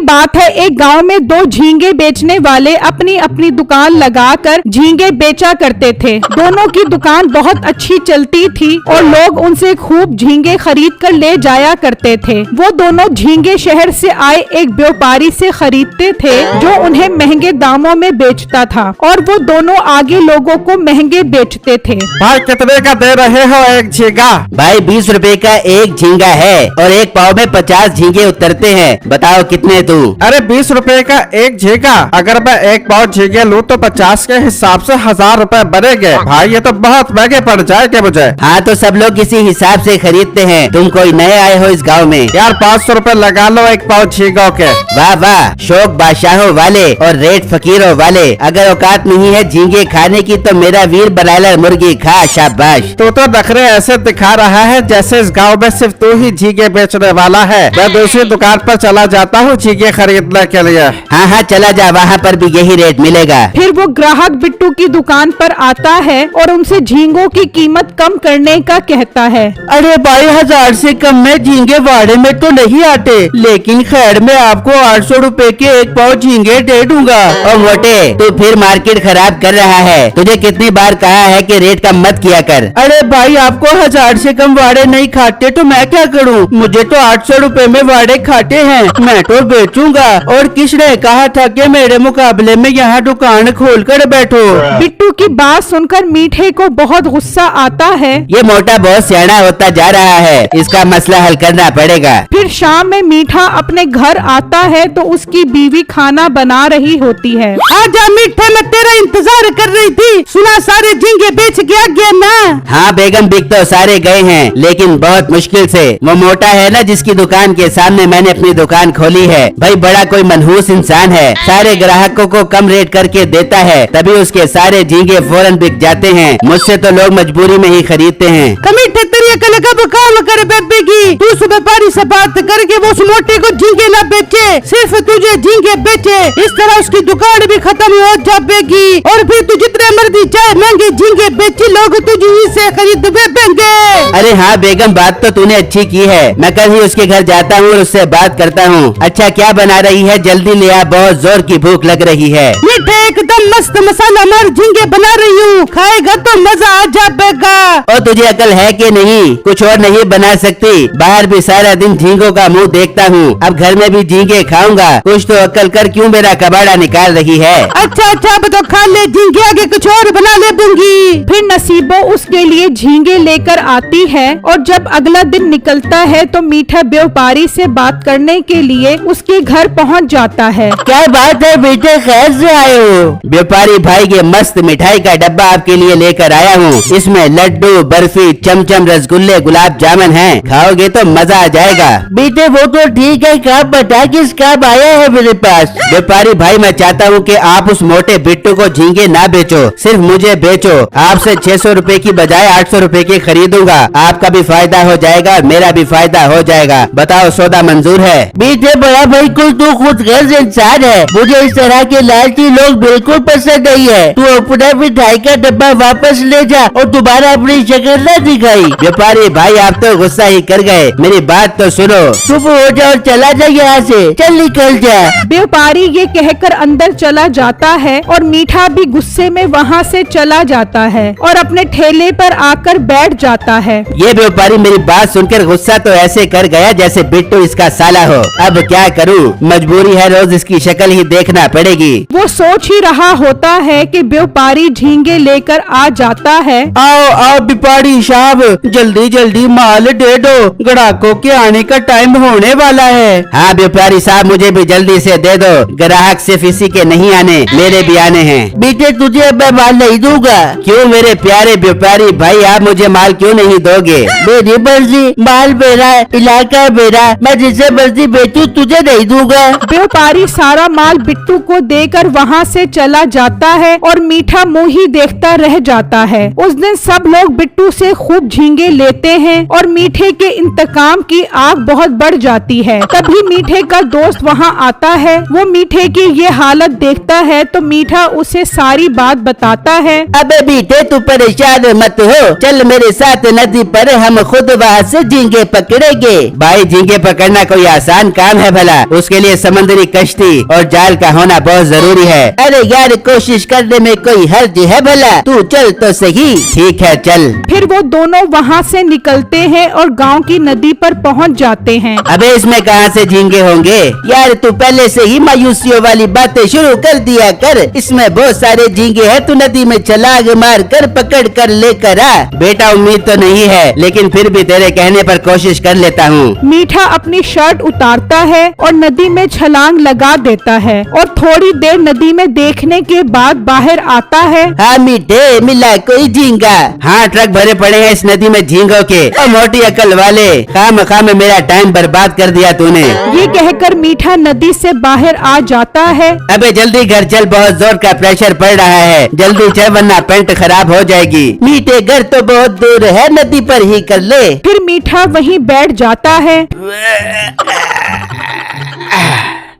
बात है, एक गांव में दो झींगे बेचने वाले अपनी अपनी दुकान लगाकर झींगे बेचा करते थे। दोनों की दुकान बहुत अच्छी चलती थी और लोग उनसे खूब झींगे खरीद कर ले जाया करते थे। वो दोनों झींगे शहर से आए एक व्यापारी से खरीदते थे जो उन्हें महंगे दामों में बेचता था और वो दोनों आगे लोगों को महंगे बेचते थे। भाई कितने का दे रहे हो एक झींगा? भाई 20 रुपए का एक झींगा है और एक पाव में 50 झींगे उतरते हैं। बताओ कितने तू? अरे 20 रुपए का एक झींगा, अगर मैं एक पाव झींगे लूँ तो 50 के हिसाब से 1000 रुपए बनेंगे। भाई ये तो बहुत महंगे पड़ जाएंगे मुझे। हाँ तो सब लोग इसी हिसाब से खरीदते हैं। तुम कोई नए आए हो इस गांव में? यार 500 रुपए लगा लो एक पाव झींगों के। वाह वाह, शौक बादशाहों वाले और रेट फकीरों वाले। अगर औकात नहीं है झींगे खाने की तो मेरा वीर ब्रायलर मुर्गी खा, शाबाश। तू तो नखरे ऐसे दिखा रहा है जैसे इस गांव में सिर्फ तू ही झींगे बेचने वाला है। मैं दूसरी दुकान पर चला जाता हूँ झींगे खरीदने के लिए। हाँ हाँ चला जा, वहाँ पर भी यही रेट मिलेगा। फिर वो ग्राहक बिट्टू की दुकान पर आता है और उनसे झींगों की कीमत कम करने का कहता है। अरे भाई 1000 से कम में झींगे वाड़े में तो नहीं आते, लेकिन खैर मैं आपको 800 रुपए के एक पाव झींगे दे दूंगा। और मोटे तू फिर मार्केट खराब कर रहा है। तुझे कितनी बार कहा है कि रेट कम मत किया कर। अरे भाई आपको 1000 से कम वाड़े नहीं खाते तो मैं क्या करूं? मुझे तो 800 रुपए में वाड़े खाते हैं, मैं तो बेचूंगा। और किसने कहा था कि मेरे मुकाबले में यहाँ दुकान खोल कर बैठो? बिट्टू की बात सुनकर मीठे को बहुत गुस्सा आता है। ये मोटा बहुत सियाना होता जा रहा है, इसका मसला हल करना पड़ेगा। फिर शाम में मीठा अपने घर आता है तो उसकी बीवी खाना बना रही होती है। आजा मीठे, मैं तेरा इंतजार कर रही थी। सुना सारे झींगे बेच गया ना? हाँ बेगम, बिक तो सारे गए हैं लेकिन बहुत मुश्किल से। वो मोटा है ना जिसकी दुकान के सामने मैंने अपनी दुकान खोली है, भाई बड़ा कोई मनहूस इंसान है। सारे ग्राहकों को कम रेट करके देता है, तभी उसके सारे झींगे फौरन बिक जाते हैं। मुझसे तो लोग मजबूरी में ही खरीदते हैं। मीठे तेरी अकल कब काम करे बेबे की? तू सुबह व्यापारी से बात करके वो उस मोटे को झींगे न बेचे, सिर्फ तुझे झींगे बेचे। इस तरह उसकी दुकान भी खत्म हो जाएगी और फिर तू जितने मर्जी चाहे महंगे झींगे बेची, लोग तुझे से खरीद बेचेंगे। अरे हाँ बेगम, बात तो तूने अच्छी की है। मैं कल ही उसके घर जाता हूँ और उससे बात करता हूँ। अच्छा क्या बना रही है? जल्दी ले आ, बहुत जोर की भूख लग रही है। मीठे एकदम मस्त मसाला मार झींगे बना रही हूँ, खाएगा तो मजा आ जाएगा। और तुझे अकल है कि नहीं? कुछ और नहीं बना सकती? बाहर भी सारा दिन झींगों का मुंह देखता हूँ, अब घर में भी झींगे खाऊंगा। कुछ तो अकल कर, क्यों मेरा कबाड़ा निकाल रही है? अच्छा अब तो खा ले झींगे, आगे कुछ और बना ले दूंगी। फिर नसीबो उसके लिए झींगे लेकर आती है और जब अगला दिन निकलता है तो मीठा व्यापारी से बात करने के लिए उसके घर पहुंच जाता है। क्या बात है बेटे, खैर से आए हो? व्यापारी भाई ये मस्त मिठाई का डब्बा आपके लिए लेकर आया हूँ। इसमें लड्डू, बर्फी, चमचम, रसगुल्ले, गुलाब जामुन हैं। खाओगे तो मजा आ जाएगा। बेटे वो तो ठीक है, कब बता किस कब आया है मेरे पास? व्यापारी भाई मैं चाहता हूँ कि आप उस मोटे बिट्टू को झींगे ना बेचो, सिर्फ मुझे बेचो। आपसे 600 रुपए की बजाय 800 रुपए की खरीदूंगा। आपका भी फायदा हो जाएगा और मेरा भी फायदा हो जाएगा। बताओ सौदा मंजूर है? बेटे बड़ा भाई को तू खुद गर्ज इंसान है, मुझे इस तरह के लालची लोग बिल्कुल पसंद नहीं है। तू अपना मिठाई का डब्बा वापस ले जा और दोबारा अपनी शक्ल न दिखाई। व्यापारी भाई आप तो गुस्सा ही कर गए, मेरी बात तो सुनो। चुप हो जा और चला जा यहाँ से, चल निकल जा। व्यापारी ये कहकर अंदर चला जाता है और मीठा भी गुस्से में वहाँ से चला जाता है और अपने ठेले पर आकर बैठ जाता है। ये व्यापारी मेरी बात सुनकर गुस्सा तो ऐसे कर गया जैसे बिट्टू इसका साला हो। अब क्या करूँ, मजबूरी है, रोज इसकी शक्ल ही देखना पड़ेगी। वो सोच ही रहा होता है कि व्यापारी झींगे लेकर आ जाता है। आओ आओ व्यापारी साहब, जल्दी जल्दी माल दे दो, ग्राहकों के आने का टाइम होने वाला है। हाँ व्यापारी साहब, मुझे भी जल्दी से दे दो। ग्राहक सिर्फ इसी के नहीं आने, मेरे भी आने हैं। बेटे तुझे अब मैं माल नहीं दूंगा। क्यों मेरे प्यारे व्यापारी भाई, आप मुझे माल क्यों नहीं दोगे? मेरी मर्जी, माल मेरा, इलाका मेरा, मैं जिसे मर्जी बेचूं तुझे नहीं दूंगा। व्यापारी सारा माल बिट्टू को देकर वहाँ से चला जाता है और मीठा मुँह ही देखता रह जाता है। उस दिन सब लोग बिट्टू से खूब झींगे लेते हैं और मीठे के इंतकाम की आग बहुत बढ़ जाती है। तभी मीठे का दोस्त वहाँ आता है। वो मीठे की ये हालत देखता है तो मीठा उसे सारी बात बताता है। अबे मीठे तू परेशान मत हो, चल मेरे साथ नदी पर, हम खुद वहाँ से झींगे पकड़ेंगे। भाई झींगे पकड़ना कोई आसान काम है भला? उसके लिए समुद्री कश्ती और जाल का होना बहुत जरूरी है। अरे यार कोशिश करने में कोई हर्ज है भला, तू चल तो सही। ठीक है चल। फिर वो दोनों वहाँ से निकलते हैं और गांव की नदी पर पहुँच जाते हैं। अबे इसमें कहाँ से झींगे होंगे यार, तू पहले से ही मायूसियों वाली बातें शुरू कर दिया कर। इसमें बहुत सारे झींगे हैं, तू नदी में छलांग मार कर पकड़ कर लेकर आ। बेटा उम्मीद तो नहीं है, लेकिन फिर भी तेरे कहने पर कोशिश कर लेता हूँ। मीठा अपनी शर्ट उतारता है और नदी में छलांग लगा देता है और थोड़ी देर नदी में देखने के बाद बाहर आता है। हाँ मीठे, मिला कोई झींगा? हाँ ट्रक भरे पड़े हैं इस नदी में झींगों के। और मोटी अकल वाले, खामखा में मेरा टाइम बर्बाद कर दिया तूने। ये कहकर मीठा नदी से बाहर आ जाता है। अबे जल्दी घर चल, बहुत जोर का प्रेशर पड़ रहा है। जल्दी चल वरना पैंट खराब हो जाएगी। मीठे घर तो बहुत दूर है, नदी पर ही कर ले। फिर मीठा वहीं बैठ जाता है।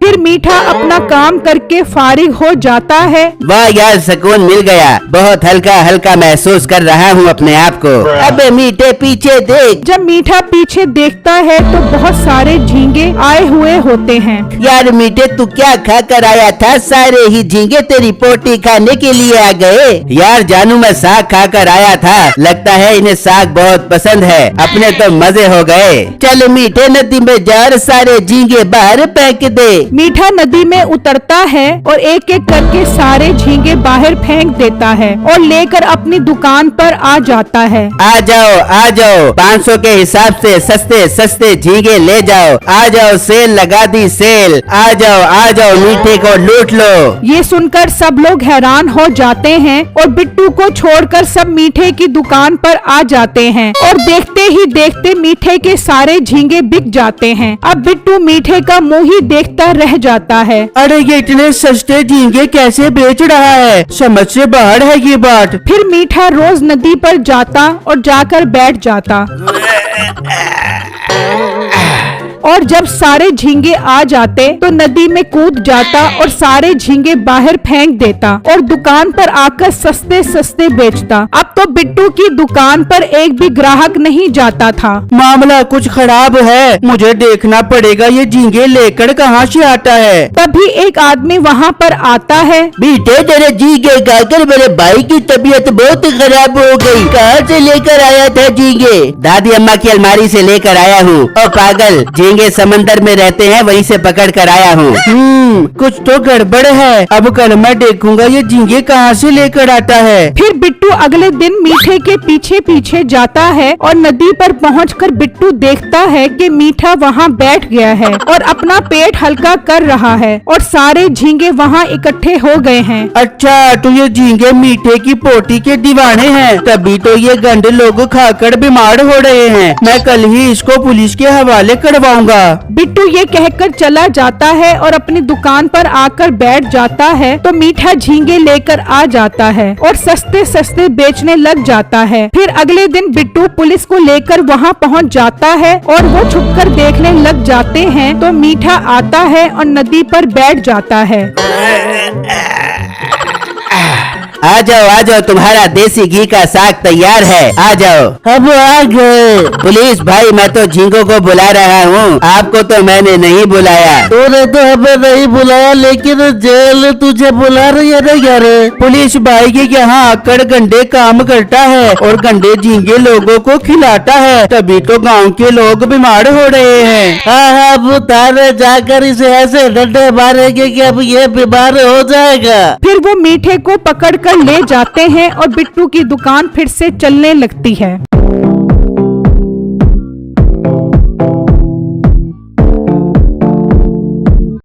फिर मीठा अपना काम करके फारिग हो जाता है। वाह यार सुकून मिल गया, बहुत हल्का हल्का महसूस कर रहा हूँ अपने आप को। अबे मीठे पीछे देख। जब मीठा पीछे देखता है तो बहुत सारे झींगे आए हुए होते हैं। यार मीठे तू क्या खा कर आया था? सारे ही झींगे तेरी पोटी खाने के लिए आ गए। यार जानू मैं साग खा कर आया था, लगता है इन्हें साग बहुत पसंद है। अपने तो मजे हो गए। चल मीठे नदी में जा और सारे झींगे बाहर फेंक दे। मीठा नदी में उतरता है और एक एक करके सारे झींगे बाहर फेंक देता है और लेकर अपनी दुकान पर आ जाता है। आ जाओ 500 के हिसाब से सस्ते सस्ते झींगे ले जाओ। आ जाओ सेल लगा दी सेल। आ जाओ मीठे को लूट लो। ये सुनकर सब लोग हैरान हो जाते हैं और बिट्टू को छोड़कर सब मीठे की दुकान पर आ जाते हैं और देखते ही देखते मीठे के सारे झींगे बिक जाते हैं। अब बिट्टू मीठे का मुंह ही देखता रह जाता है। अरे ये इतने सस्ते झींगे कैसे बेच रहा है, समझ से बाहर है ये बात। फिर मीठा रोज नदी पर जाता और जाकर बैठ जाता और जब सारे झींगे आ जाते तो नदी में कूद जाता और सारे झींगे बाहर फेंक देता और दुकान पर आकर सस्ते सस्ते बेचता। अब तो बिट्टू की दुकान पर एक भी ग्राहक नहीं जाता था। मामला कुछ खराब है, मुझे देखना पड़ेगा ये झींगे लेकर कहाँ से आता है। तभी एक आदमी वहाँ पर आता है। बेटे तेरे झींगे खाकर मेरे भाई की तबीयत बहुत खराब हो गई। कहाँ से लेकर आया था झींगे? दादी अम्मा की अलमारी से लेकर आया हूँ। ओ पागल, झींगे समंदर में रहते हैं, वहीं से पकड़ कर आया हूँ। कुछ तो गड़बड़ है। अब कल मैं देखूंगा ये झींगे कहाँ से लेकर आता है। फिर बिट्टू अगले दिन मीठे के पीछे पीछे जाता है और नदी पर पहुंचकर बिट्टू देखता है कि मीठा वहां बैठ गया है और अपना पेट हल्का कर रहा है और सारे झींगे वहां इकट्ठे हो गए हैं। अच्छा तो ये झींगे मीठे की पोटी के दीवाने हैं, तभी तो ये गंदे लोग खाकर बीमार हो रहे हैं। मैं कल ही इसको पुलिस के हवाले करवाऊंगा। बिट्टू ये कहकर चला जाता है और अपनी दुकान पर आकर बैठ जाता है तो मीठा झींगे लेकर आ जाता है और सस्ते सस्ते बेचने लग जाता है। फिर अगले दिन बिट्टू पुलिस को लेकर वहाँ पहुँच जाता है और वो छुपकर देखने लग जाते हैं तो मीठा आता है और नदी पर बैठ जाता है। आ जाओ तुम्हारा देसी घी का साग तैयार है। आ जाओ। अब आ गए। पुलिस भाई मैं तो झींगों को बुला रहा हूँ, आपको तो मैंने नहीं बुलाया। तूने तो हमें नहीं बुलाया, लेकिन जेल तुझे बुला रही है ना यार। पुलिस भाई के यहाँ आकर गंदे काम करता है और गंदे झींगे लोगों को खिलाता है, तभी तो गांव के लोग बीमार हो रहे हैं। हाँ अब तारे जाकर इसे ऐसे डंडे मारेंगे कि अब ये बीमार हो जाएगा। फिर वो मीठे को पकड़कर ले जाते हैं और बिट्टू की दुकान फिर से चलने लगती है।